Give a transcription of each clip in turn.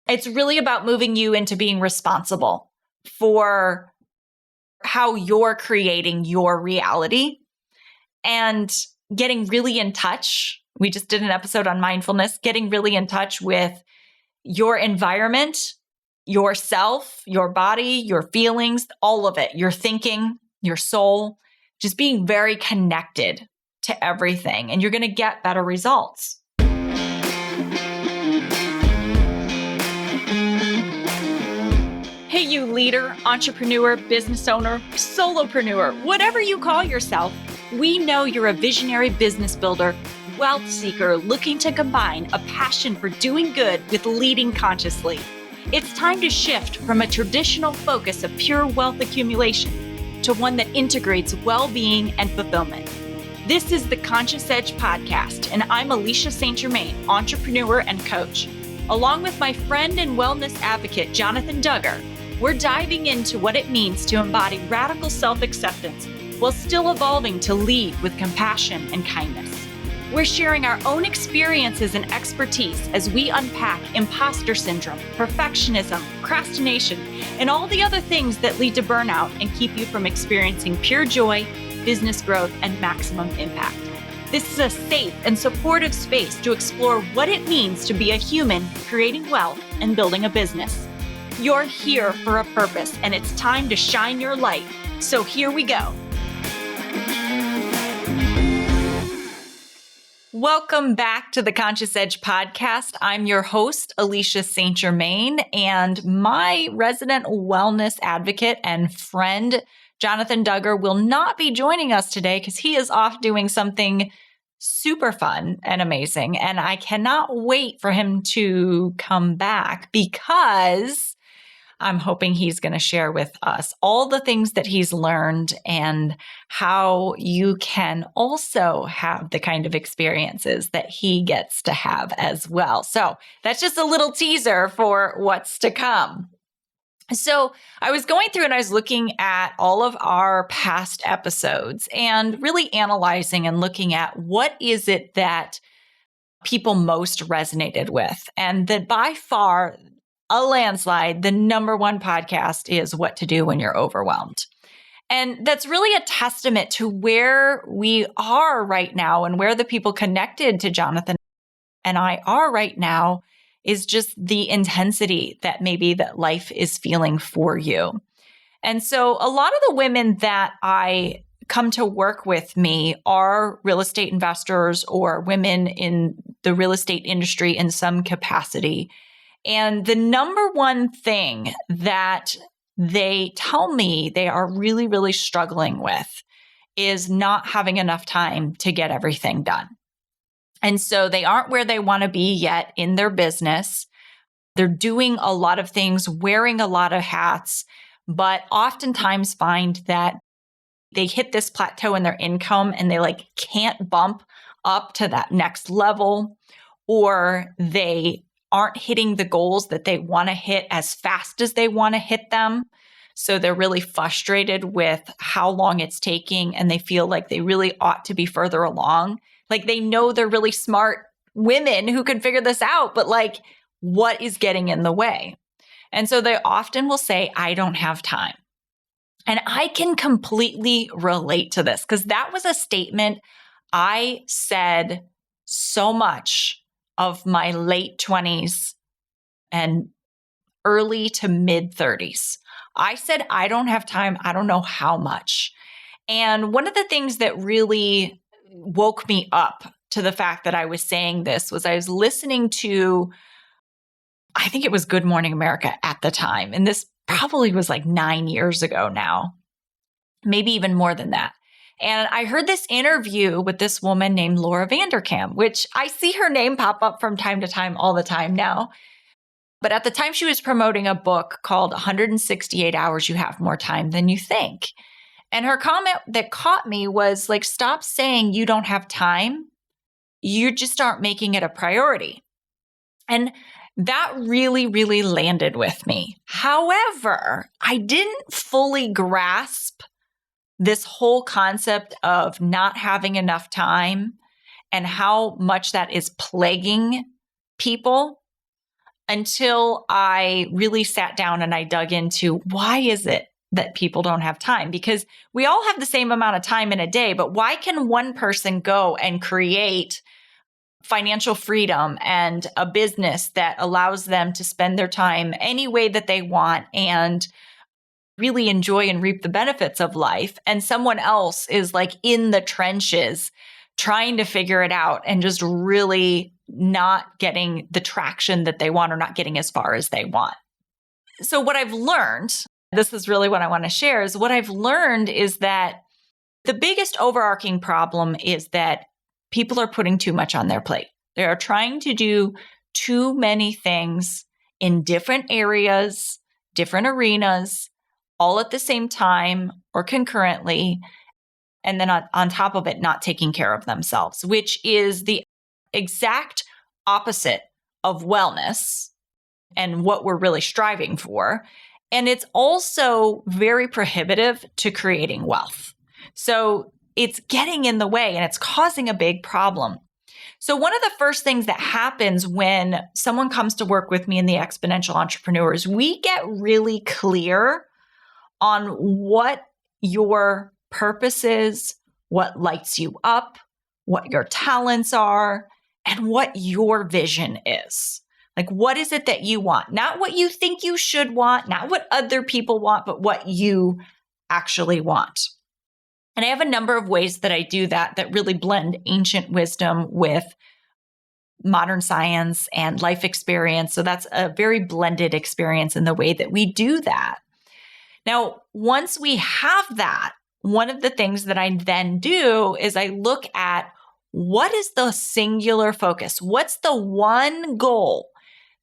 It's really about moving you into being responsible for how you're creating your reality and getting really in touch. We just did an episode on mindfulness, getting really in touch with your environment, yourself, your body, your feelings, all of it, your thinking, your soul, just being very connected to everything. And you're going to get better results. Hey, you leader, entrepreneur, business owner, solopreneur, whatever you call yourself, we know you're a visionary business builder, wealth seeker looking to combine a passion for doing good with leading consciously. It's time to shift from a traditional focus of pure wealth accumulation to one that integrates well-being and fulfillment. This is the Conscious Edge Podcast, and I'm Alicia St. Germain, entrepreneur and coach. Along with my friend and wellness advocate, Jonathan Duggar, we're diving into what it means to embody radical self-acceptance while still evolving to lead with compassion and kindness. We're sharing our own experiences and expertise as we unpack imposter syndrome, perfectionism, procrastination, and all the other things that lead to burnout and keep you from experiencing pure joy, business growth, and maximum impact. This is a safe and supportive space to explore what it means to be a human creating wealth and building a business. You're here for a purpose, and it's time to shine your light. So here we go. Welcome back to the Conscious Edge Podcast. I'm your host, Alicia St. Germain, and my resident wellness advocate and friend, Jonathan Duggar, will not be joining us today because he is off doing something super fun and amazing. And I cannot wait for him to come back because I'm hoping he's going to share with us all the things that he's learned and how you can also have the kind of experiences that he gets to have as well. So that's just a little teaser for what's to come. So I was going through and I was looking at all of our past episodes and really analyzing and looking at what is it that people most resonated with. And that by far, a landslide, the number one podcast is What to Do When You're Overwhelmed. And that's really a testament to where we are right now and where the people connected to Jonathan and I are right now is just the intensity that maybe that life is feeling for you. And so a lot of the women that I come to work with me are real estate investors or women in the real estate industry in some capacity. And the number one thing that they tell me they are really, really struggling with is not having enough time to get everything done. And so they aren't where they want to be yet in their business. They're doing a lot of things, wearing a lot of hats, but oftentimes find that they hit this plateau in their income and they can't bump up to that next level, or they aren't hitting the goals that they want to hit as fast as they want to hit them. So they're really frustrated with how long it's taking and they feel like they really ought to be further along. Like they know they're really smart women who can figure this out, but what is getting in the way? And so they often will say, I don't have time. And I can completely relate to this because that was a statement I said so much of my late 20s and early to mid 30s. I said, I don't have time. I don't know how much. And one of the things that really woke me up to the fact that I was saying this was I was listening to, I think it was Good Morning America at the time. And this probably was 9 years ago now, maybe even more than that. And I heard this interview with this woman named Laura Vanderkam, which I see her name pop up from time to time all the time now. But at the time, she was promoting a book called 168 Hours You Have More Time Than You Think. And her comment that caught me was stop saying you don't have time. You just aren't making it a priority. And that really, really landed with me. However, I didn't fully grasp this whole concept of not having enough time and how much that is plaguing people until I really sat down and I dug into why is it that people don't have time? Because we all have the same amount of time in a day, but why can one person go and create financial freedom and a business that allows them to spend their time any way that they want and really enjoy and reap the benefits of life, and someone else is like in the trenches trying to figure it out and just really not getting the traction that they want or not getting as far as they want? So what I've learned, this is really what I want to share, is what I've learned is that the biggest overarching problem is that people are putting too much on their plate. They are trying to do too many things in different areas, different arenas, all at the same time or concurrently, and then on top of it, not taking care of themselves, which is the exact opposite of wellness and what we're really striving for. And it's also very prohibitive to creating wealth. So it's getting in the way and it's causing a big problem. So one of the first things that happens when someone comes to work with me in the Exponential Entrepreneurs, we get really clear on what your purpose is, what lights you up, what your talents are, and what your vision is. Like, what is it that you want? Not what you think you should want, not what other people want, but what you actually want. And I have a number of ways that I do that really blend ancient wisdom with modern science and life experience. So that's a very blended experience in the way that we do that. Now, once we have that, one of the things that I then do is I look at what is the singular focus? What's the one goal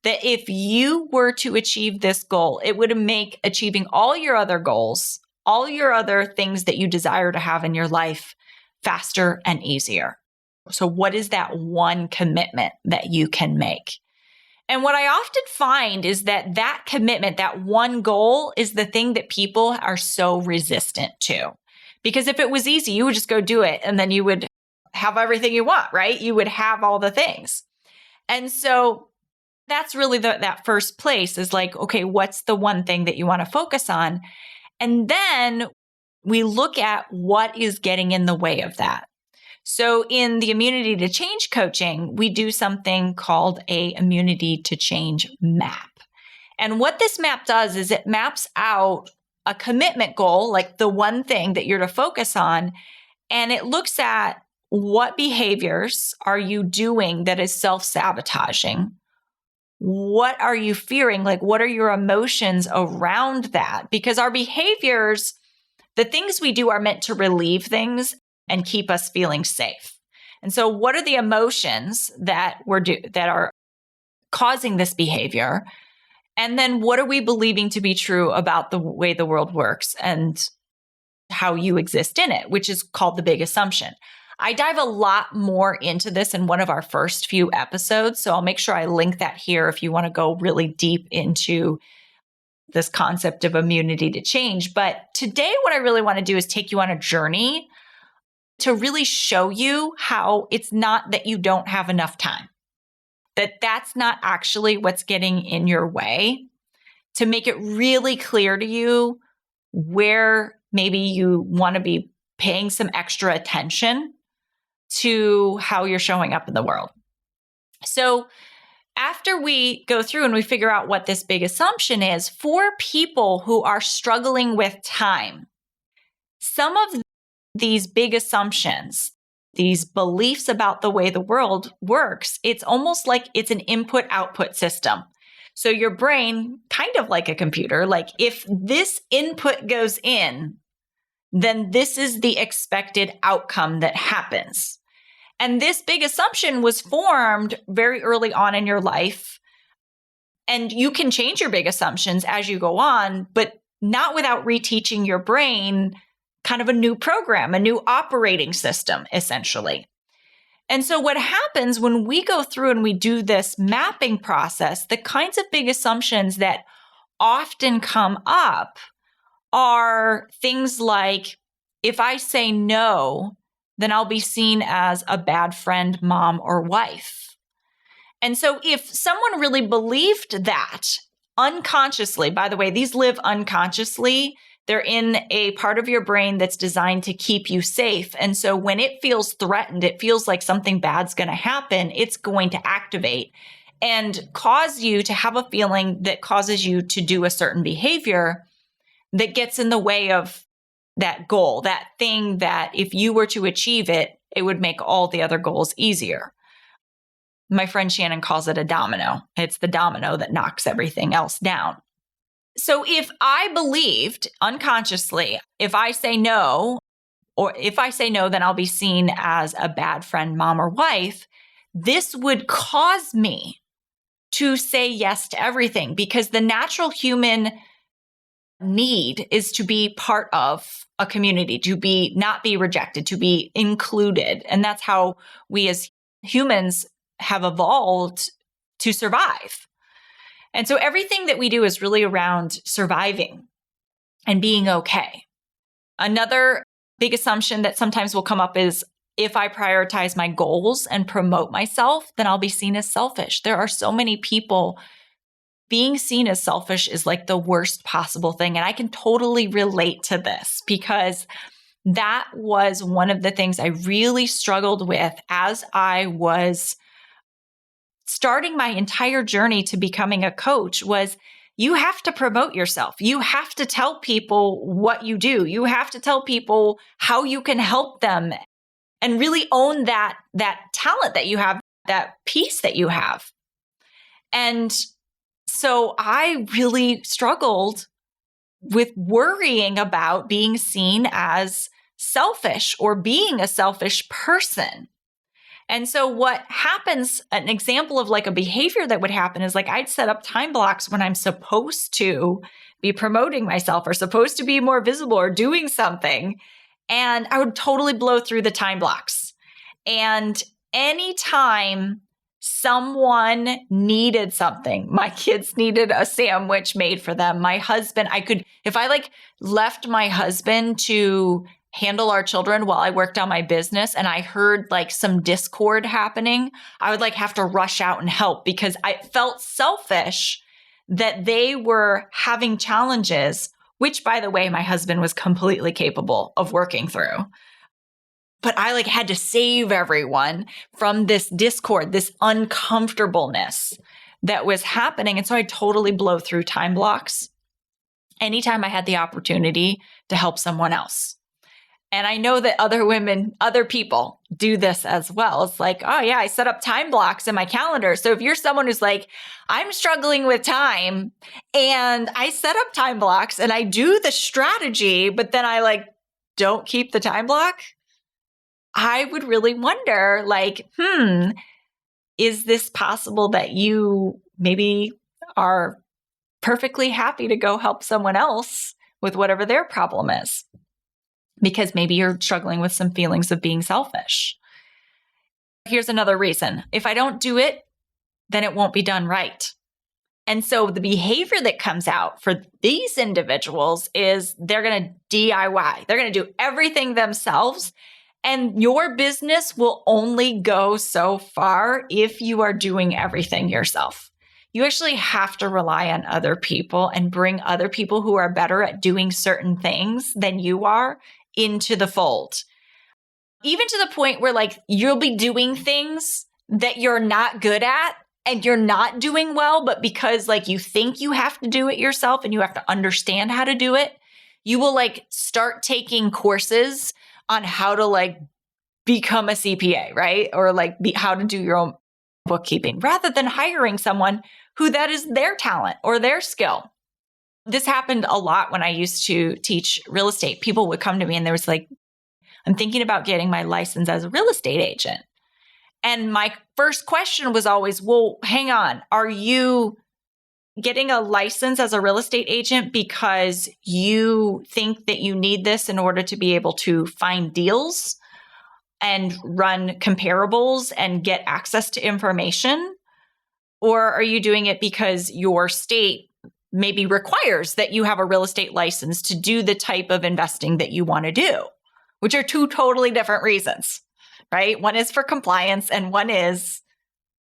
that if you were to achieve this goal, it would make achieving all your other goals, all your other things that you desire to have in your life faster and easier? So what is that one commitment that you can make? And what I often find is that commitment, that one goal, is the thing that people are so resistant to. Because if it was easy, you would just go do it and then you would have everything you want, right? You would have all the things. And so that's really that first place is like, okay, what's the one thing that you want to focus on? And then we look at what is getting in the way of that. So in the Immunity to Change coaching, we do something called a Immunity to Change map. And what this map does is it maps out a commitment goal, like the one thing that you're to focus on, and it looks at what behaviors are you doing that is self-sabotaging? What are you fearing? Like, what are your emotions around that? Because our behaviors, the things we do are meant to relieve things and keep us feeling safe. And so what are the emotions that are causing this behavior? And then what are we believing to be true about the way the world works and how you exist in it, which is called the big assumption. I dive a lot more into this in one of our first few episodes, so I'll make sure I link that here if you want to go really deep into this concept of immunity to change. But today, what I really want to do is take you on a journey to really show you how it's not that you don't have enough time, that's not actually what's getting in your way, to make it really clear to you where maybe you want to be paying some extra attention to how you're showing up in the world. So after we go through and we figure out what this big assumption is, for people who are struggling with time, some of these big assumptions, these beliefs about the way the world works, it's almost like it's an input-output system. So your brain, kind of like a computer, like if this input goes in, then this is the expected outcome that happens. And this big assumption was formed very early on in your life. And you can change your big assumptions as you go on, but not without reteaching your brain kind of a new program, a new operating system, essentially. And so what happens when we go through and we do this mapping process, the kinds of big assumptions that often come up are things like, if I say no, then I'll be seen as a bad friend, mom, or wife. And so if someone really believed that unconsciously, by the way, these live unconsciously, they're in a part of your brain that's designed to keep you safe. And so when it feels threatened, it feels like something bad's going to happen, it's going to activate and cause you to have a feeling that causes you to do a certain behavior that gets in the way of that goal, that thing that if you were to achieve it, it would make all the other goals easier. My friend Shannon calls it a domino. It's the domino that knocks everything else down. So if I believed unconsciously, if I say no, then I'll be seen as a bad friend, mom, or wife, this would cause me to say yes to everything, because the natural human need is to be part of a community, to not be rejected, to be included. And that's how we as humans have evolved to survive. And so everything that we do is really around surviving and being okay. Another big assumption that sometimes will come up is if I prioritize my goals and promote myself, then I'll be seen as selfish. There are so many people. Being seen as selfish is like the worst possible thing. And I can totally relate to this because that was one of the things I really struggled with as I was starting my entire journey to becoming a coach. Was you have to promote yourself. You have to tell people what you do. You have to tell people how you can help them and really own that talent that you have, that piece that you have. And so I really struggled with worrying about being seen as selfish or being a selfish person. And so what happens, an example of like a behavior that would happen is like I'd set up time blocks when I'm supposed to be promoting myself or supposed to be more visible or doing something. And I would totally blow through the time blocks. And anytime someone needed something, my kids needed a sandwich made for them, my husband, if I like left my husband to handle our children while I worked on my business and I heard like some discord happening, I would like have to rush out and help because I felt selfish that they were having challenges, which by the way, my husband was completely capable of working through. But I like had to save everyone from this discord, this uncomfortableness that was happening. And so I totally blow through time blocks anytime I had the opportunity to help someone else. And I know that other people do this as well. It's like, oh yeah, I set up time blocks in my calendar. So if you're someone who's like, I'm struggling with time and I set up time blocks and I do the strategy, but then I like don't keep the time block, I would really wonder like, is this possible that you maybe are perfectly happy to go help someone else with whatever their problem is? Because maybe you're struggling with some feelings of being selfish. Here's another reason. If I don't do it, then it won't be done right. And so the behavior that comes out for these individuals is they're going to DIY. They're going to do everything themselves. And your business will only go so far if you are doing everything yourself. You actually have to rely on other people and bring other people who are better at doing certain things than you are into the fold. Even to the point where like you'll be doing things that you're not good at and you're not doing well, but because like you think you have to do it yourself and you have to understand how to do it, you will like start taking courses on how to like become a CPA, right? Or like how to do your own bookkeeping rather than hiring someone who that is their talent or their skill. This happened a lot when I used to teach real estate. People would come to me and there was like, I'm thinking about getting my license as a real estate agent. And my first question was always, well, hang on. Are you getting a license as a real estate agent because you think that you need this in order to be able to find deals and run comparables and get access to information? Or are you doing it because your state maybe requires that you have a real estate license to do the type of investing that you want to do, which are two totally different reasons, right? One is for compliance and one is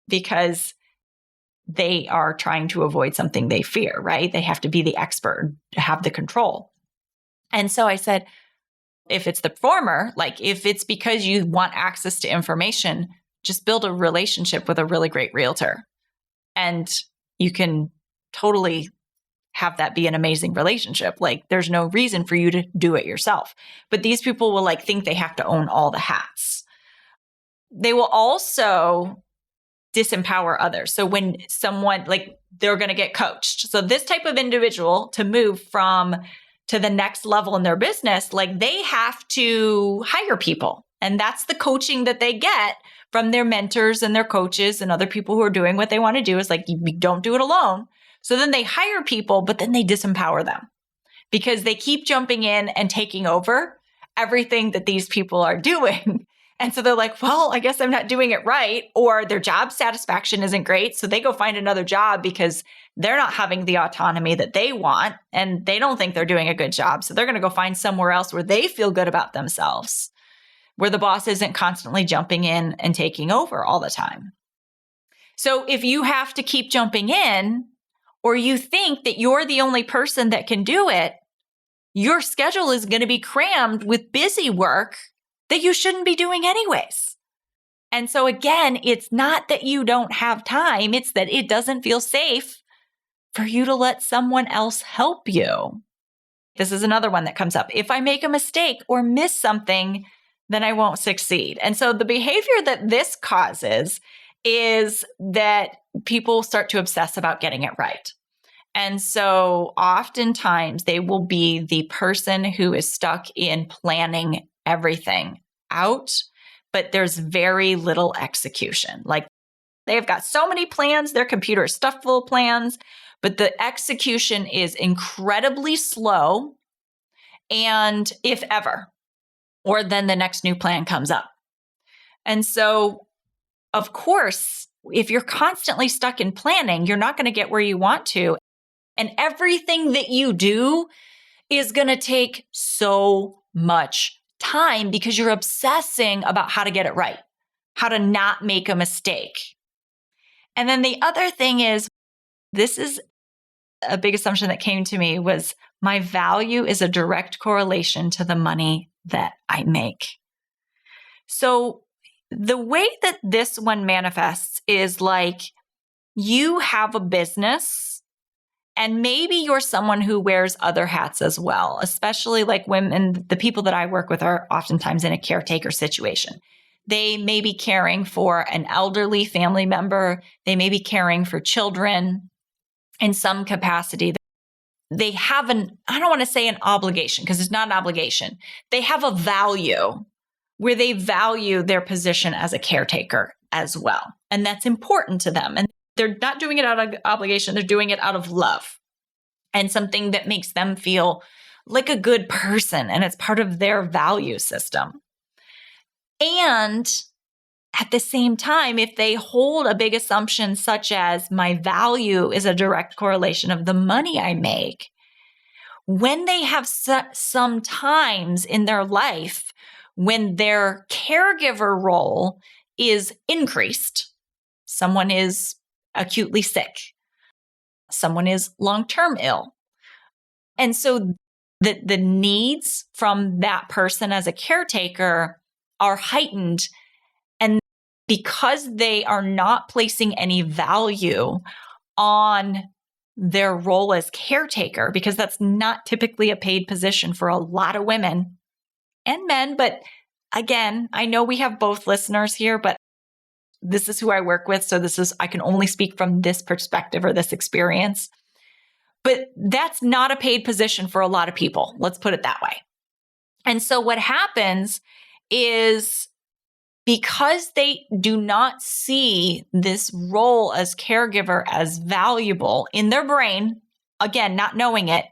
because they are trying to avoid something they fear, right? They have to be the expert, have the control. And so I said, if it's the former, like if it's because you want access to information, just build a relationship with a really great realtor. And you can totally have that be an amazing relationship. Like there's no reason for you to do it yourself. But these people will like think they have to own all the hats. They will also disempower others. So when someone like they're going to get coached. So this type of individual to move from to the next level in their business, like they have to hire people. And that's the coaching that they get from their mentors and their coaches and other people who are doing what they want to do is like, you don't do it alone. So then they hire people, but then they disempower them because they keep jumping in and taking over everything that these people are doing. And so they're like, well, I guess I'm not doing it right. Or their job satisfaction isn't great. So they go find another job because they're not having the autonomy that they want. And they don't think they're doing a good job. So they're going to go find somewhere else where they feel good about themselves, where the boss isn't constantly jumping in and taking over all the time. So if you have to keep jumping in, or you think that you're the only person that can do it, your schedule is going to be crammed with busy work that you shouldn't be doing anyways. And so again, it's not that you don't have time, it's that it doesn't feel safe for you to let someone else help you. This is another one that comes up. If I make a mistake or miss something, then I won't succeed. And so the behavior that this causes is that people start to obsess about getting it right. And so oftentimes they will be the person who is stuck in planning everything out, but there's very little execution. Like they've got so many plans, their computer is stuffed full of plans, but the execution is incredibly slow. And if ever, or then the next new plan comes up. And so, of course, if you're constantly stuck in planning, you're not going to get where you want to. And everything that you do is going to take so much time because you're obsessing about how to get it right, how to not make a mistake. And then the other thing is, this is a big assumption that came to me was my value is a direct correlation to the money that I make. So the way that this one manifests is like you have a business and maybe you're someone who wears other hats as well, especially like women. The people that I work with are oftentimes in a caretaker situation. They may be caring for an elderly family member. They may be caring for children in some capacity. They have I don't want to say an obligation because it's not an obligation. They have a value where they value their position as a caretaker as well. And that's important to them. And they're not doing it out of obligation. They're doing it out of love and something that makes them feel like a good person. And it's part of their value system. And at the same time, if they hold a big assumption such as my value is a direct correlation of the money I make, when they have some times in their life when their caregiver role is increased, someone is acutely sick, someone is long-term ill. And so the needs from that person as a caretaker are heightened. And because they are not placing any value on their role as caretaker, because that's not typically a paid position for a lot of women and men. But again, I know we have both listeners here, but this is who I work with. So I can only speak from this perspective or this experience. But that's not a paid position for a lot of people. Let's put it that way. And so what happens is because they do not see this role as caregiver as valuable in their brain, again, not knowing it,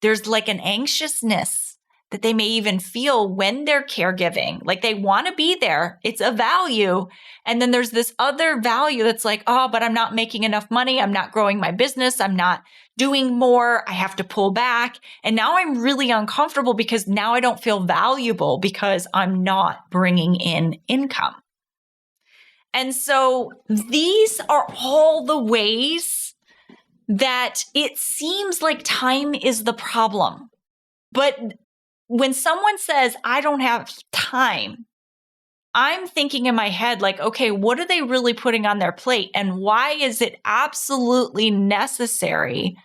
there's like an anxiousness that they may even feel when they're caregiving. Like they want to be there. It's a value. And then there's this other value that's like, oh, but I'm not making enough money. I'm not growing my business. I'm not doing more. I have to pull back. And now I'm really uncomfortable because now I don't feel valuable because I'm not bringing in income. And so these are all the ways that it seems like time is the problem. But when someone says, I don't have time, I'm thinking in my head, like, okay, what are they really putting on their plate? And why is it absolutely necessary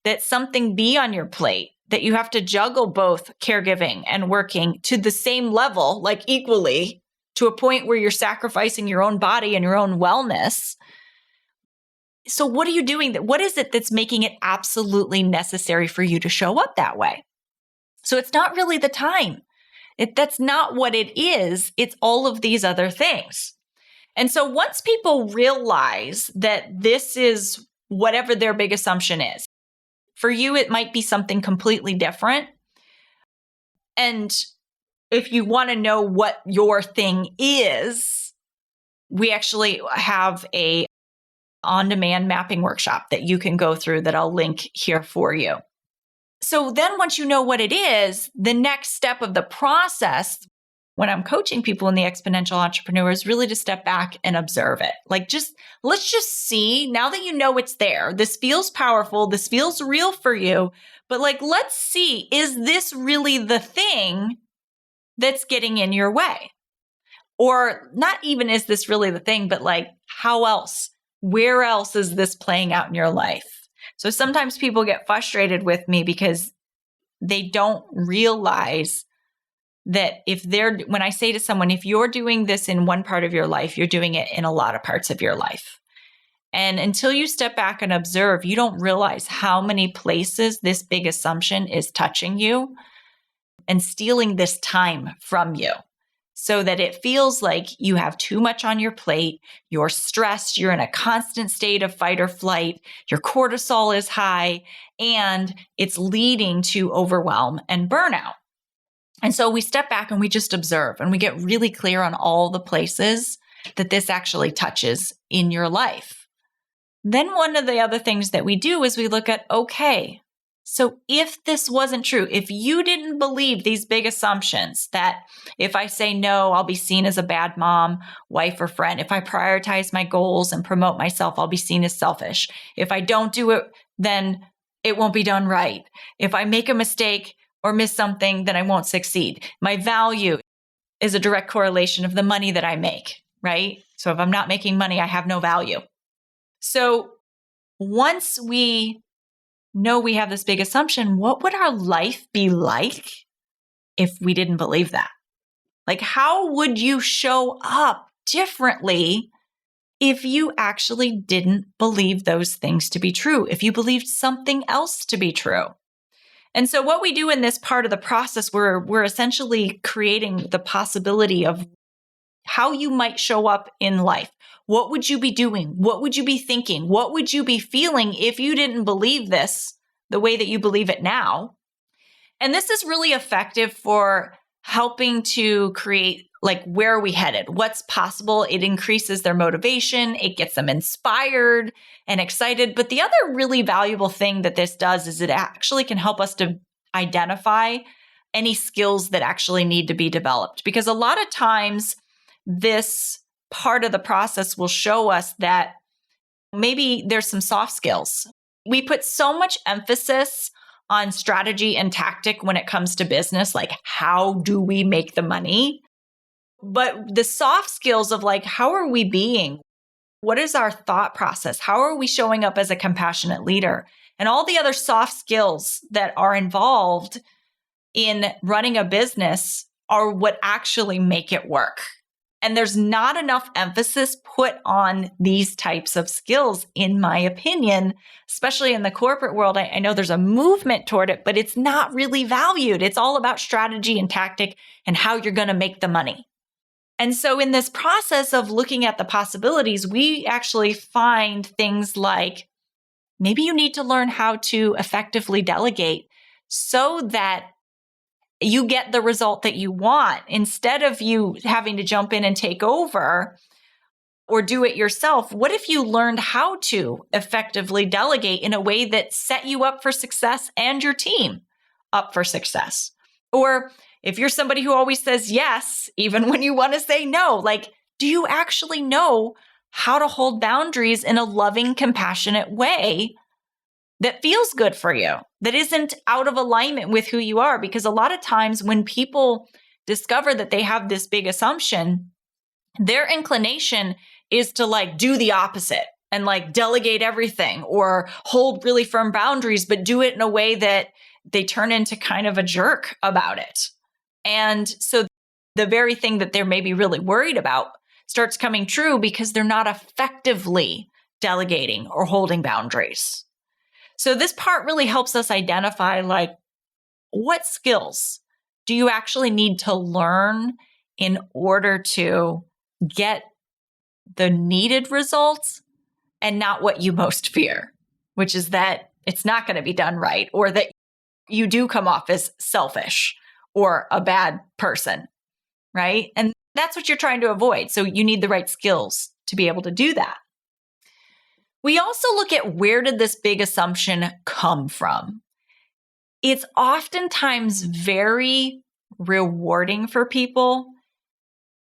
that something be on your plate, that you have to juggle both caregiving and working to the same level, like equally, to a point where you're sacrificing your own body and your own wellness? So what are you doing? What is it that's making it absolutely necessary for you to show up that way? So it's not really the time. That's not what it is. It's all of these other things. And so once people realize that this is whatever their big assumption is, for you, it might be something completely different. And if you want to know what your thing is, we actually have a on-demand mapping workshop that you can go through that I'll link here for you. So then once you know what it is, the next step of the process when I'm coaching people in the exponential entrepreneur is really to step back and observe it. Like let's just see, now that you know it's there, this feels powerful, this feels real for you, but like, let's see, is this really the thing that's getting in your way? Or not even is this really the thing, but like, how else? Where else is this playing out in your life? So sometimes people get frustrated with me because they don't realize that when I say to someone, if you're doing this in one part of your life, you're doing it in a lot of parts of your life. And until you step back and observe, you don't realize how many places this big assumption is touching you and stealing this time from you, so that it feels like you have too much on your plate, you're stressed, you're in a constant state of fight or flight, your cortisol is high, and it's leading to overwhelm and burnout. And so we step back and we just observe and we get really clear on all the places that this actually touches in your life. Then one of the other things that we do is we look at, okay, so if this wasn't true, if you didn't believe these big assumptions that if I say no, I'll be seen as a bad mom, wife, or friend. If I prioritize my goals and promote myself, I'll be seen as selfish. If I don't do it, then it won't be done right. If I make a mistake or miss something, then I won't succeed. My value is a direct correlation of the money that I make, right? So if I'm not making money, I have no value. So once we know we have this big assumption, what would our life be like if we didn't believe that? Like, how would you show up differently if you actually didn't believe those things to be true, if you believed something else to be true? And so what we do in this part of the process, we're essentially creating the possibility of how you might show up in life. What would you be doing? What would you be thinking? What would you be feeling if you didn't believe this the way that you believe it now? And this is really effective for helping to create, like, where are we headed? What's possible? It increases their motivation. It gets them inspired and excited. But the other really valuable thing that this does is it actually can help us to identify any skills that actually need to be developed. Because a lot of times this part of the process will show us that maybe there's some soft skills. We put so much emphasis on strategy and tactic when it comes to business, like how do we make the money? But the soft skills of, like, how are we being? What is our thought process? How are we showing up as a compassionate leader? And all the other soft skills that are involved in running a business are what actually make it work. And there's not enough emphasis put on these types of skills, in my opinion, especially in the corporate world. I know there's a movement toward it, but it's not really valued. It's all about strategy and tactic and how you're going to make the money. And so in this process of looking at the possibilities, we actually find things like maybe you need to learn how to effectively delegate so that you get the result that you want. Instead of you having to jump in and take over or do it yourself, what if you learned how to effectively delegate in a way that set you up for success and your team up for success? Or if you're somebody who always says yes, even when you want to say no, like, do you actually know how to hold boundaries in a loving, compassionate way that feels good for you, that isn't out of alignment with who you are? Because a lot of times when people discover that they have this big assumption, their inclination is to like do the opposite and like delegate everything or hold really firm boundaries, but do it in a way that they turn into kind of a jerk about it. And so the very thing that they're maybe really worried about starts coming true because they're not effectively delegating or holding boundaries. So this part really helps us identify like, what skills do you actually need to learn in order to get the needed results and not what you most fear, which is that it's not going to be done right, or that you do come off as selfish or a bad person, right? And that's what you're trying to avoid. So you need the right skills to be able to do that. We also look at, where did this big assumption come from? It's oftentimes very rewarding for people.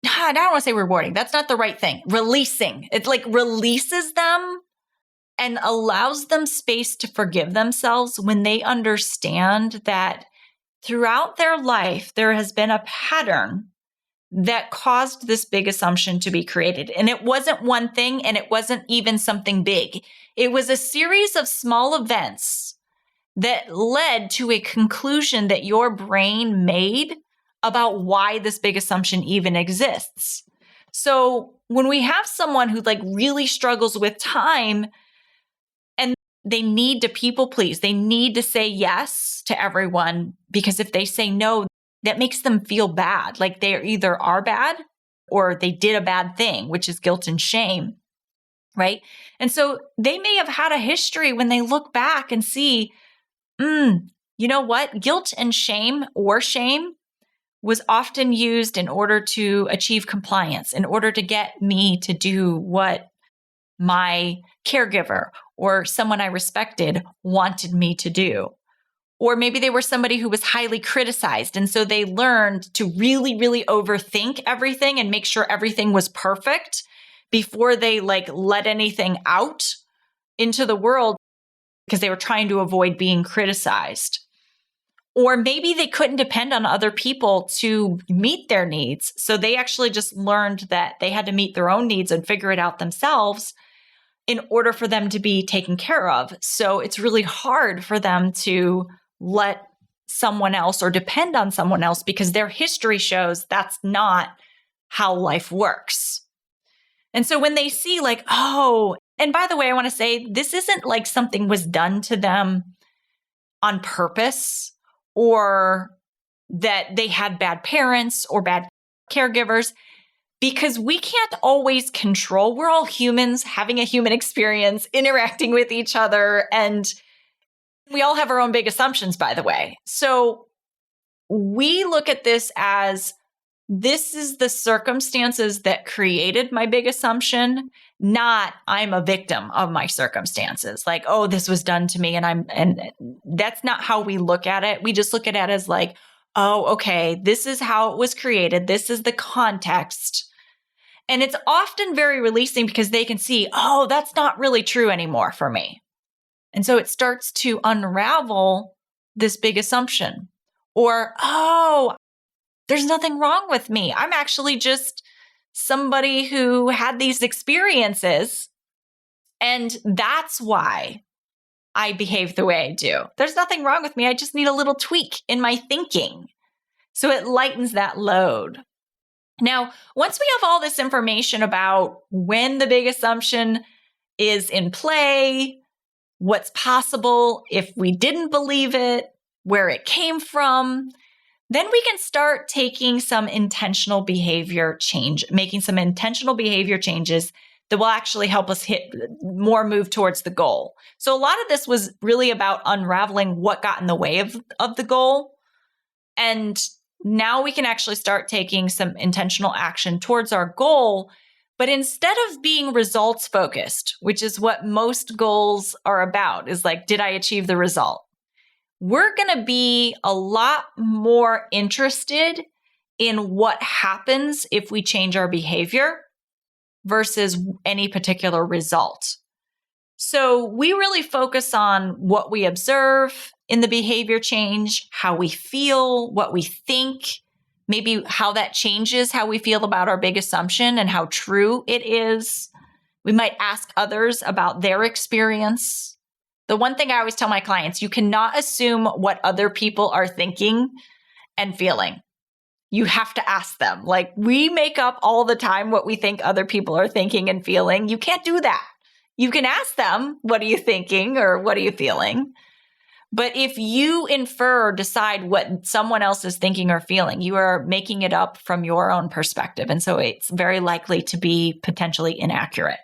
I don't want to say rewarding. That's not the right thing. Releasing. It like releases them and allows them space to forgive themselves when they understand that throughout their life, there has been a pattern that caused this big assumption to be created. And it wasn't one thing, and it wasn't even something big. It was a series of small events that led to a conclusion that your brain made about why this big assumption even exists. So when we have someone who like really struggles with time and they need to people please, they need to say yes to everyone, because if they say no, that makes them feel bad. Like they either are bad or they did a bad thing, which is guilt and shame, right? And so they may have had a history when they look back and see, you know what? Guilt and shame, or shame, was often used in order to achieve compliance, in order to get me to do what my caregiver or someone I respected wanted me to do. Or maybe they were somebody who was highly criticized. And so they learned to really, really overthink everything and make sure everything was perfect before they like let anything out into the world, because they were trying to avoid being criticized. Or maybe they couldn't depend on other people to meet their needs. So they actually just learned that they had to meet their own needs and figure it out themselves in order for them to be taken care of. So it's really hard for them to let someone else or depend on someone else, because their history shows that's not how life works. And so when they see like, oh, and by the way, I want to say this isn't like something was done to them on purpose, or that they had bad parents or bad caregivers, because we can't always control. We're all humans having a human experience, interacting with each other, and we all have our own big assumptions, by the way. So we look at this as, this is the circumstances that created my big assumption, not I'm a victim of my circumstances. Like, oh, this was done to me. And that's not how we look at it. We just look at it as like, oh, okay, this is how it was created. This is the context. And it's often very releasing because they can see, oh, that's not really true anymore for me. And so it starts to unravel this big assumption. Or, oh, there's nothing wrong with me. I'm actually just somebody who had these experiences, and that's why I behave the way I do. There's nothing wrong with me. I just need a little tweak in my thinking. So it lightens that load. Now, once we have all this information about when the big assumption is in play, what's possible if we didn't believe it, where it came from, then we can start taking some intentional behavior change, making some intentional behavior changes that will actually help us move towards the goal. So a lot of this was really about unraveling what got in the way of the goal. And now we can actually start taking some intentional action towards our goal. But instead of being results focused, which is what most goals are about, is like, did I achieve the result? We're going to be a lot more interested in what happens if we change our behavior versus any particular result. So we really focus on what we observe in the behavior change, how we feel, what we think, maybe how that changes how we feel about our big assumption and how true it is. We might ask others about their experience. The one thing I always tell my clients, you cannot assume what other people are thinking and feeling. You have to ask them. Like, we make up all the time what we think other people are thinking and feeling. You can't do that. You can ask them, what are you thinking or what are you feeling? But if you infer or decide what someone else is thinking or feeling, you are making it up from your own perspective. And so it's very likely to be potentially inaccurate.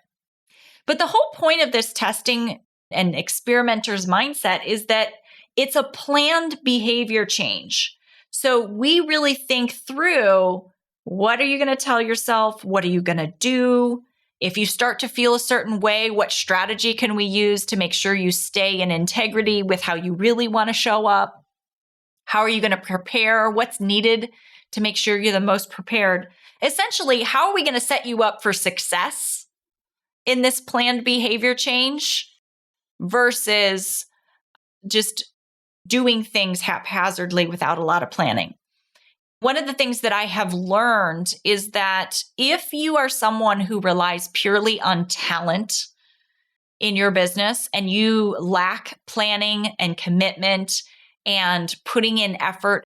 But the whole point of this testing and experimenter's mindset is that it's a planned behavior change. So we really think through, what are you going to tell yourself? What are you going to do? If you start to feel a certain way, what strategy can we use to make sure you stay in integrity with how you really want to show up? How are you going to prepare? What's needed to make sure you're the most prepared? Essentially, how are we going to set you up for success in this planned behavior change versus just doing things haphazardly without a lot of planning? One of the things that I have learned is that if you are someone who relies purely on talent in your business and you lack planning and commitment and putting in effort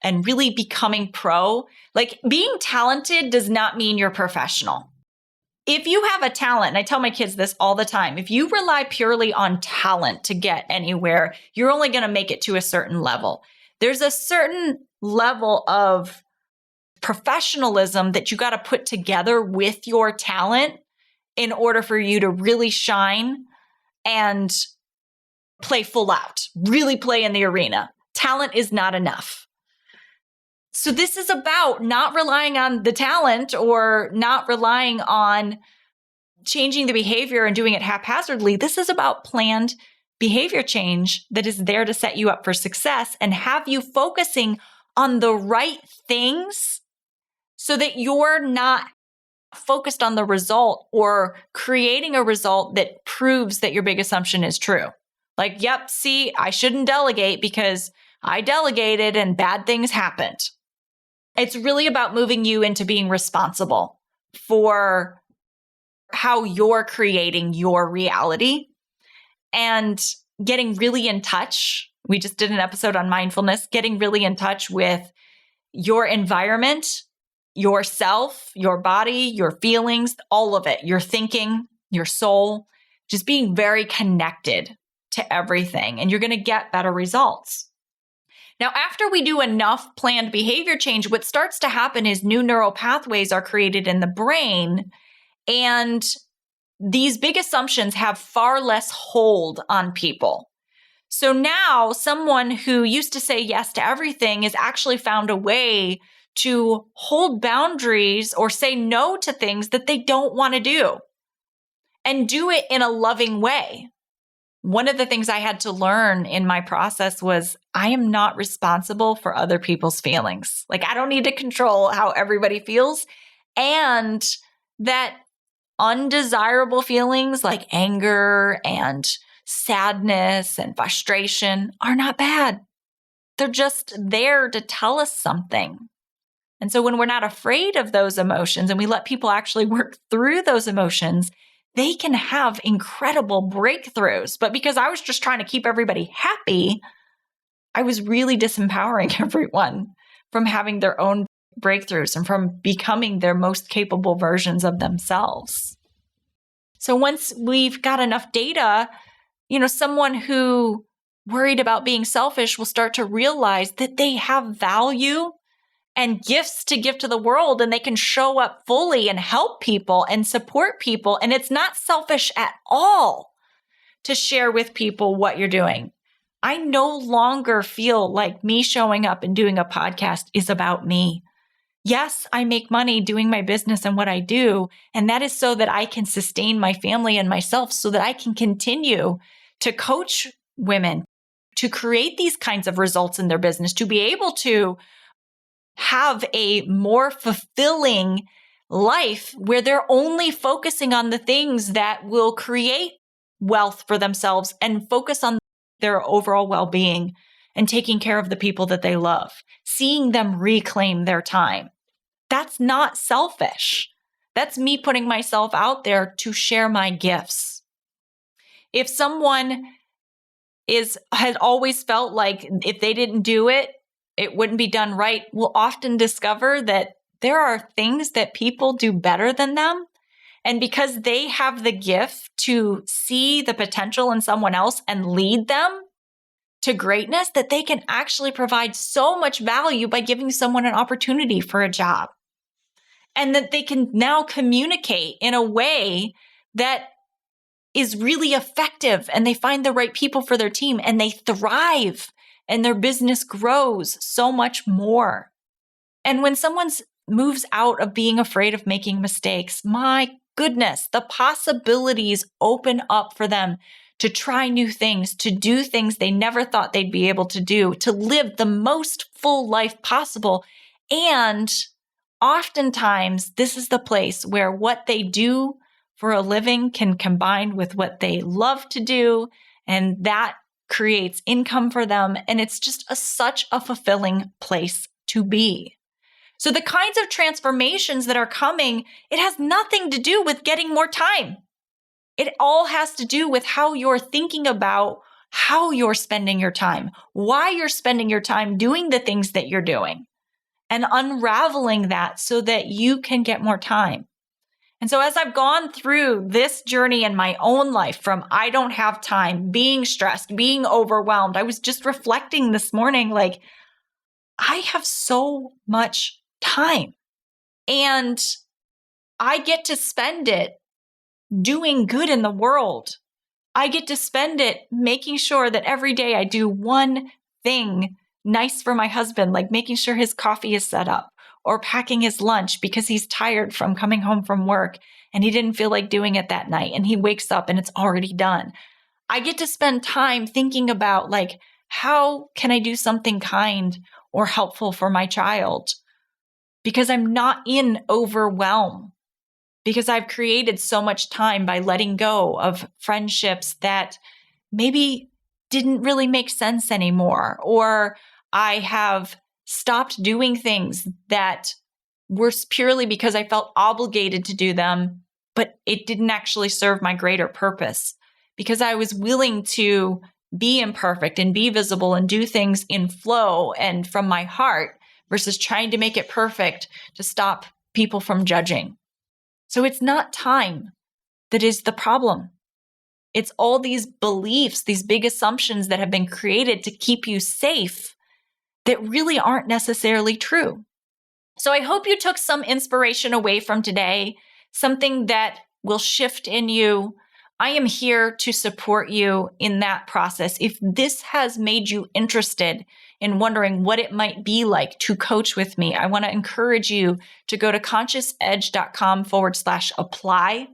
and really becoming pro, like, being talented does not mean you're professional. If you have a talent, and I tell my kids this all the time, if you rely purely on talent to get anywhere, you're only going to make it to a certain level. There's a certain level of professionalism that you got to put together with your talent in order for you to really shine and play full out, really play in the arena. Talent is not enough. So this is about not relying on the talent or not relying on changing the behavior and doing it haphazardly. This is about planned behavior change that is there to set you up for success and have you focusing on the right things so that you're not focused on the result or creating a result that proves that your big assumption is true. Like, yep, see, I shouldn't delegate because I delegated and bad things happened. It's really about moving you into being responsible for how you're creating your reality and getting really in touch. We just did an episode on mindfulness, getting really in touch with your environment, yourself, your body, your feelings, all of it, your thinking, your soul, just being very connected to everything. And you're going to get better results. Now, after we do enough planned behavior change, what starts to happen is new neural pathways are created in the brain, and these big assumptions have far less hold on people. So now someone who used to say yes to everything has actually found a way to hold boundaries or say no to things that they don't want to do and do it in a loving way. One of the things I had to learn in my process was I am not responsible for other people's feelings. Like, I don't need to control how everybody feels. And that undesirable feelings like anger and sadness and frustration are not bad. They're just there to tell us something. And so when we're not afraid of those emotions and we let people actually work through those emotions, they can have incredible breakthroughs. But because I was just trying to keep everybody happy, I was really disempowering everyone from having their own breakthroughs and from becoming their most capable versions of themselves. So once we've got enough data, someone who worried about being selfish will start to realize that they have value and gifts to give to the world, and they can show up fully and help people and support people. And it's not selfish at all to share with people what you're doing. I no longer feel like me showing up and doing a podcast is about me. Yes, I make money doing my business and what I do, and that is so that I can sustain my family and myself so that I can continue to coach women to create these kinds of results in their business, to be able to have a more fulfilling life where they're only focusing on the things that will create wealth for themselves and focus on their overall well-being and taking care of the people that they love, seeing them reclaim their time. That's not selfish. That's me putting myself out there to share my gifts. If someone has always felt like if they didn't do it, it wouldn't be done right, we'll often discover that there are things that people do better than them. And because they have the gift to see the potential in someone else and lead them to greatness, that they can actually provide so much value by giving someone an opportunity for a job. And that they can now communicate in a way that is really effective, and they find the right people for their team and they thrive and their business grows so much more. And when someone moves out of being afraid of making mistakes, my goodness, the possibilities open up for them to try new things, to do things they never thought they'd be able to do, to live the most full life possible. And oftentimes, this is the place where what they do for a living can combine with what they love to do, and that creates income for them. And it's just such a fulfilling place to be. So the kinds of transformations that are coming, it has nothing to do with getting more time. It all has to do with how you're thinking about how you're spending your time, why you're spending your time doing the things that you're doing, and unraveling that so that you can get more time. And so as I've gone through this journey in my own life from I don't have time, being stressed, being overwhelmed, I was just reflecting this morning, like, I have so much time and I get to spend it doing good in the world. I get to spend it making sure that every day I do one thing nice for my husband, like making sure his coffee is set up or packing his lunch because he's tired from coming home from work and he didn't feel like doing it that night and he wakes up and it's already done. I get to spend time thinking about like, how can I do something kind or helpful for my child? Because I'm not in overwhelm, because I've created so much time by letting go of friendships that maybe didn't really make sense anymore, or I have stopped doing things that were purely because I felt obligated to do them, but it didn't actually serve my greater purpose, because I was willing to be imperfect and be visible and do things in flow and from my heart versus trying to make it perfect to stop people from judging. So it's not time that is the problem. It's all these beliefs, these big assumptions that have been created to keep you safe that really aren't necessarily true. So I hope you took some inspiration away from today, something that will shift in you. I am here to support you in that process. If this has made you interested in wondering what it might be like to coach with me, I want to encourage you to go to consciousedge.com/apply.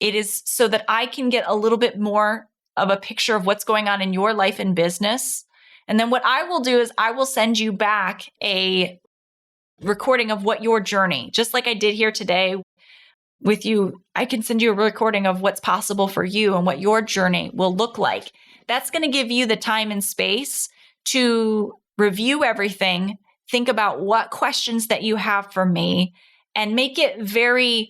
It is so that I can get a little bit more of a picture of what's going on in your life and business. And then what I will do is I will send you back a recording of what your journey, just like I did here today with you, I can send you a recording of what's possible for you and what your journey will look like. That's going to give you the time and space to review everything, think about what questions that you have for me, and make it very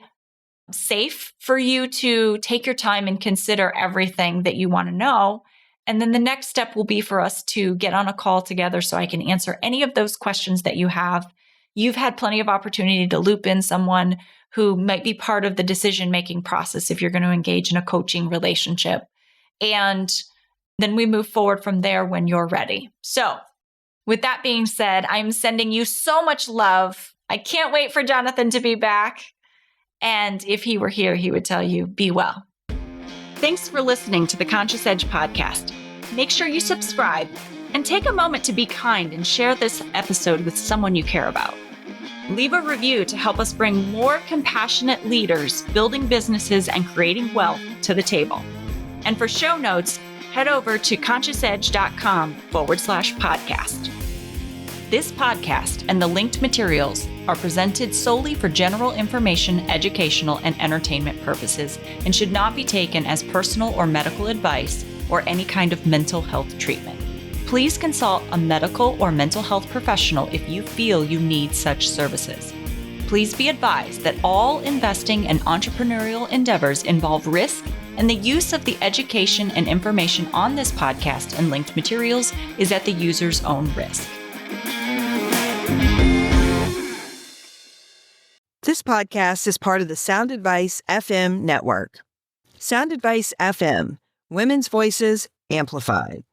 safe for you to take your time and consider everything that you want to know. And then the next step will be for us to get on a call together so I can answer any of those questions that you have. You've had plenty of opportunity to loop in someone who might be part of the decision-making process if you're going to engage in a coaching relationship. And then we move forward from there when you're ready. So with that being said, I'm sending you so much love. I can't wait for Jonathan to be back. And if he were here, he would tell you, be well. Thanks for listening to the Conscious Edge podcast. Make sure you subscribe and take a moment to be kind and share this episode with someone you care about. Leave a review to help us bring more compassionate leaders building businesses and creating wealth to the table. And for show notes, head over to consciousedge.com/podcast. This podcast and the linked materials are presented solely for general information, educational, and entertainment purposes and should not be taken as personal or medical advice or any kind of mental health treatment. Please consult a medical or mental health professional if you feel you need such services. Please be advised that all investing and entrepreneurial endeavors involve risk, and the use of the education and information on this podcast and linked materials is at the user's own risk. This podcast is part of the Sound Advice FM network. Sound Advice FM, women's voices amplified.